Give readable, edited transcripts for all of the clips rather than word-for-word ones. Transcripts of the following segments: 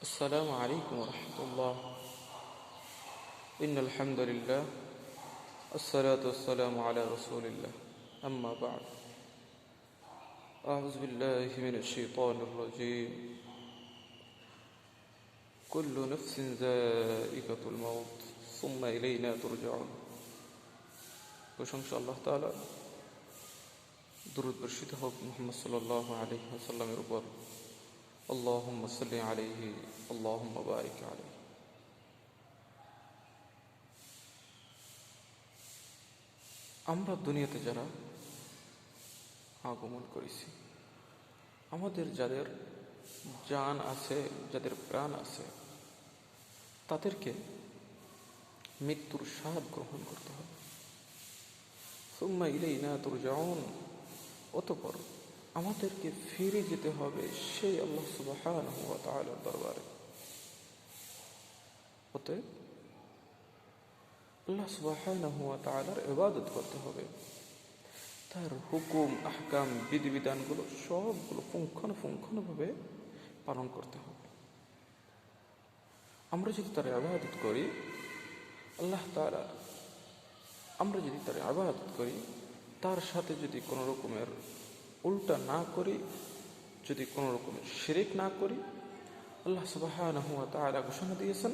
السلام عليكم ورحمة الله. إن الحمد لله الصلاة والسلام على رسول الله. أما بعد، أعوذ بالله من الشيطان الرجيم. كل نفس ذائقة الموت ثم إلينا ترجعون. প্রশংসা আল্লাহ তাআলা, দুরূদ বর্ষিত হোক মুহাম্মদ সাল্লাল্লাহু আলাইহি ওয়াসাল্লামের উপর। আল্লাহুম্মা সাল্লি আলাইহি, আল্লাহুম্মা বারিক আলাইহি। আমরা দুনিয়াতে যারা আগমন করেছি, আমাদের যাদের জান আছে, যাদের প্রাণ আছে, তাদেরকে মৃত্যুর স্বাদ গ্রহণ করতে হবে। সুম্মা ইলাইনা তুরজাউন, অতঃপর আমাদেরকে ফিরে যেতে হবে সেই আল্লাহ সুবহানাহু ওয়া তাআলার দরবারে। অতএব আল্লাহ সুবহানাহু ওয়া তাআলার ইবাদত করতে হবে, তার হুকুম আহকাম বিধিবিধানগুলো সবগুলো পুঙ্খানুপুঙ্খভাবে পালন করতে হবে। আমরা যদি তার ইবাদত করি, আল্লাহ তাআলা, আমরা যদি তার ইবাদত করি, তার সাথে যদি কোনো রকমের উল্টা না করি, যদি কোনো রকমের শিরক না করি, আল্লাহ সুবহানাহু ওয়া তাআলা ঘোষণা দিয়েছেন।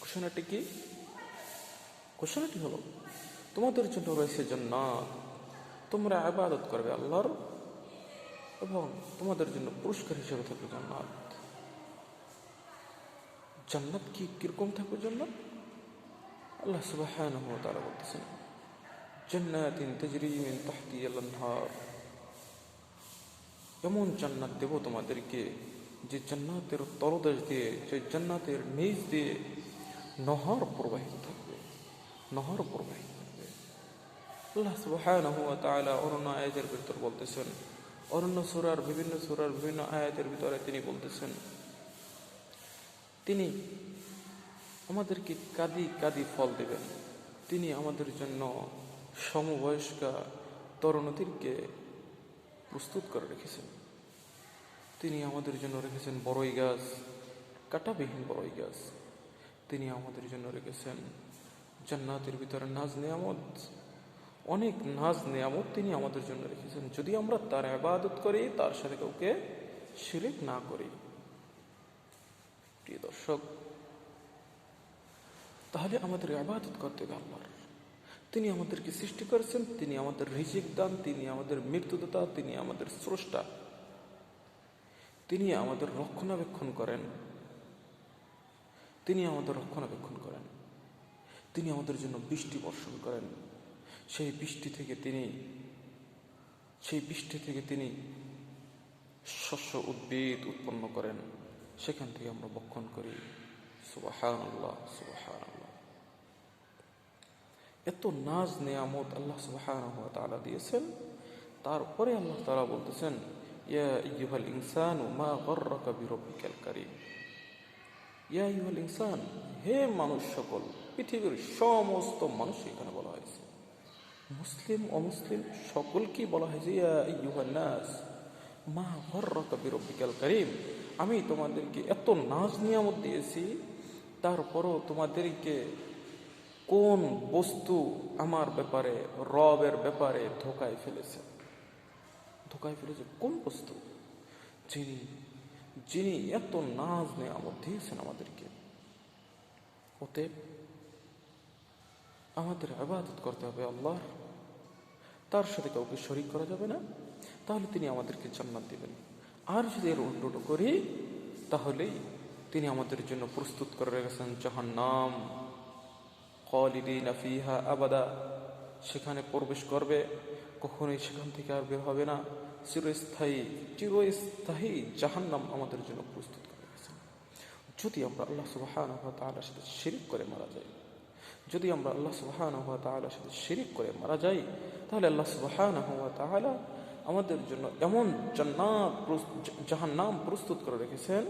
ঘোষণাটি কি? ঘোষণাটি হলো, তোমাদের জন্য রয়েছে জান্নাত, তোমরা ইবাদত করবে আল্লাহর, এবং তোমাদের জন্য পুরস্কার হিসেবে থাকবে জান্নাত। জান্নাত কি কিরকম থাকবে? জান্নাত আল্লাহ সুবহানাহু ওয়া তাআলা বলতেছেন, জান্নাতিন তাজরি মিন তাহতিহাল আনহার, এমন জান্নাত দেব তোমাদেরকে যে জান্নাতের তলদেশ দিয়ে, যে জান্নাতের নিচ দিয়ে নহর প্রবাহিত থাকবে, নহর প্রবাহিত থাকবে। আল্লাহ সুবহানাহু ওয়া তাআলা অন্য আয়াতের ভিতর বলতেছেন, অন্য সূরার বিভিন্ন আয়াতের ভিতরে তিনি বলতেছেন, তিনি আমাদেরকে কাদি ফল দেবেন। তিনি আমাদের জন্য সমবয়স্কা তরুণীদেরকে প্রস্তুত করে রেখেছেন। তিনি আমাদের জন্য রেখেছেন বড়ই গাছ, কাঁটাবিহীন বড়ই গাছ। তিনি আমাদের জন্য রেখেছেন জান্নাতের ভিতরে নাজ নেয়ামত, অনেক নাজ নেয়ামত তিনি আমাদের জন্য রেখেছেন, যদি আমরা তার ইবাদত করি, তার সাথে কাউকে শিরক না করি। প্রিয় দর্শক, তাহলে আমাদের ইবাদত করতে হবে আল্লাহর। তিনি আমাদেরকে সৃষ্টি করেছেন, তিনি আমাদের রিজিক দান, তিনি আমাদের মৃত্যুদাতা, তিনি আমাদের স্রষ্টা, তিনি আমাদের রক্ষণাবেক্ষণ করেন, তিনি আমাদের রক্ষণাবেক্ষণ করেন, তিনি আমাদের জন্য বৃষ্টি বর্ষণ করেন। সেই বৃষ্টি থেকে তিনি শস্য উদ্ভিদ উৎপন্ন করেন, সেখান থেকে আমরা ভক্ষণ করি। সুবহানাল্লাহ, সুবহানাল্লাহ। এত নাজ নেয়ামত আল্লাহ সুবহানাহু ওয়া তাআলা দিয়েছেন। তারপরে আল্লাহ তাআলা বলতেছেন, ইয়া আইয়ুহাল ইনসানু মা গররাকা বিরব্বিকাল কারীম। ইয়া আইয়ুহাল ইনসান, হে মানুষ সকল, পৃথিবীর সমস্ত মানুষ এখানে বলা হয়েছে, মুসলিম অমুসলিম সকলকেই বলা হয়েছে, ইয়া আইয়ুহান নাস মা গররাকা বিরব্বিকাল কারীম। আমি তোমাদেরকে এত নাজ নিয়ামত দিয়েছি, তারপরও তোমাদেরকে কোন বস্তু আমার ব্যাপারে, রবের ব্যাপারে ধোকায় ফেলেছে? কোন বস্তু? যিনি এত নাজ নিয়ামত দিয়েছেন আমাদেরকে। অতএব আমাদের ইবাদত করতে হবে আল্লাহর, তার সাথে কাউকে শরীক করা যাবে না, তাহলে তিনি আমাদেরকে জান্নাত দিবেন। আর যদি এর উল্টো করি, তাহলেই তিনি আমাদের জন্য প্রস্তুত করে রেখেছেন জাহান্নাম, খালিদিনা ফিহা আবাদা, সেখানে প্রবেশ করবে, কখনোই সেখান থেকে আর বের হবে না। চিরস্থায়ী জাহান্নাম আমাদের জন্য প্রস্তুত করে রেখেছেন। যদি আমরা আল্লাহ সুবহানাহু ওয়া তাআলার সাথে শিরক করে মারা যাই, তাহলে আল্লাহ সুবহানাহু ওয়া তাআলা আমাদের জন্য এমন জাহান্নাম প্রস্তুত করে রেখেছেন,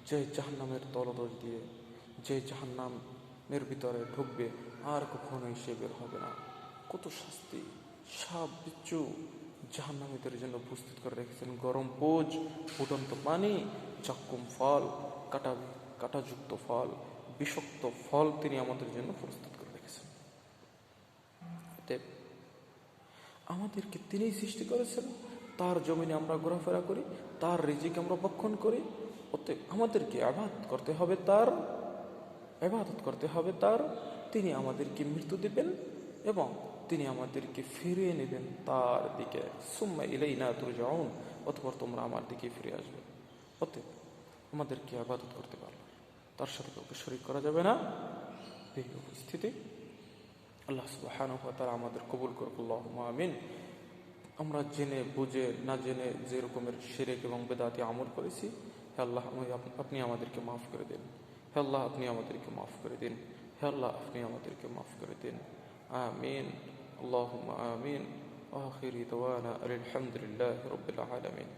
যে জাহান্নামের তলদেশ দিয়ে, যে জাহান্নামের ভিতরে ঢুকবে আর কখনোই সে বের হবে না। কত শাস্তি, সাপ বিচ্ছু জাহান্নামীদের জন্য প্রস্তুত করে রেখেছেন, গরম পোজ, ফুটন্ত পানি, জাক্কুম ফল, কাঁটাযুক্ত ফল, বিষাক্ত ফল তিনি আমাদের জন্য প্রস্তুত করে রেখেছেন। আমাদেরকে তিনিই সৃষ্টি করেছেন, তার জমিনে আমরা ঘোরাফেরা করি, তার রিজিক আমরা ভক্ষণ করি। অতএব আমাদেরকে ইবাদত করতে হবে তার। তিনি আমাদেরকে মৃত্যু দিবেন এবং তিনি আমাদেরকে ফিরিয়ে নেবেন তার দিকে। সুম্মা ইলাইনা তুরজাউন, অতঃপর তোমরা আমার দিকে ফিরে আসবে। অতএব আমাদেরকে ইবাদত করতে পারবে, তার সাথে কাউকে শরীক করা যাবে না। এই উপস্থিতি আল্লাহ সুবহানাহু ওয়া তাআলা আমাদের কবুল করুক, আল্লাহুম্মা আমিন। আমরা জেনে বুঝে না জেনে যে রকমের শিরক এবং বেদাতি আমল করেছি, হে আল্লাহ আপনি আমাদেরকে মাফ করে দিন। হে আল্লাহ আপনি আমাদেরকে মাফ করে দিন। হে আল্লাহ আপনি আমাদেরকে মাফ করে দিন। আমিন, আল্লাহুম্মা আমিন। আখিরি দাওয়ানা আলহামদুলিল্লাহি রাব্বিল আলামিন।